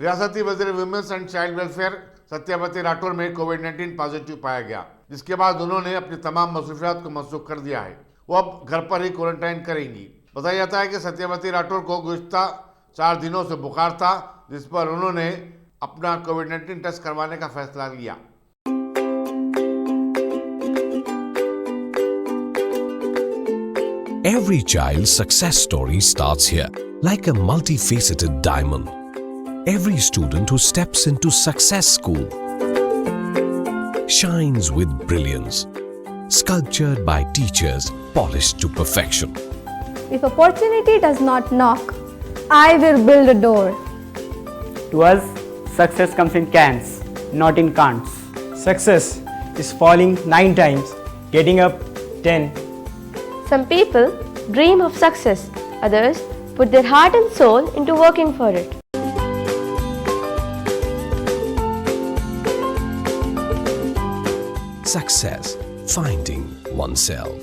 रियासती वज़ीर women's and child welfare Satyavathi Rathod में कोविड-19 पॉजिटिव पाया गया, जिसके बाद उन्होंने अपनी तमाम मसरूफियात को मनसूख कर दिया है। वो अब घर पर ही क्वारंटाइन करेंगी। बताया जाता है कि सत्यावती राठौर को गुज़िश्ता 4 दिनों से बुखार था, जिस पर उन्होंने अपना कोविड-19 टेस्ट करवाने का फैसला लिया। Every child's success story starts here, like a multifaceted diamond. Every student who steps into success school shines with brilliance, sculptured by teachers polished to perfection. If opportunity does not knock, I will build a door. To us, success comes in cans, not in can'ts. Success is falling 9 times, getting up 10. Some people dream of success, others put their heart and soul into working for it. Success, finding oneself.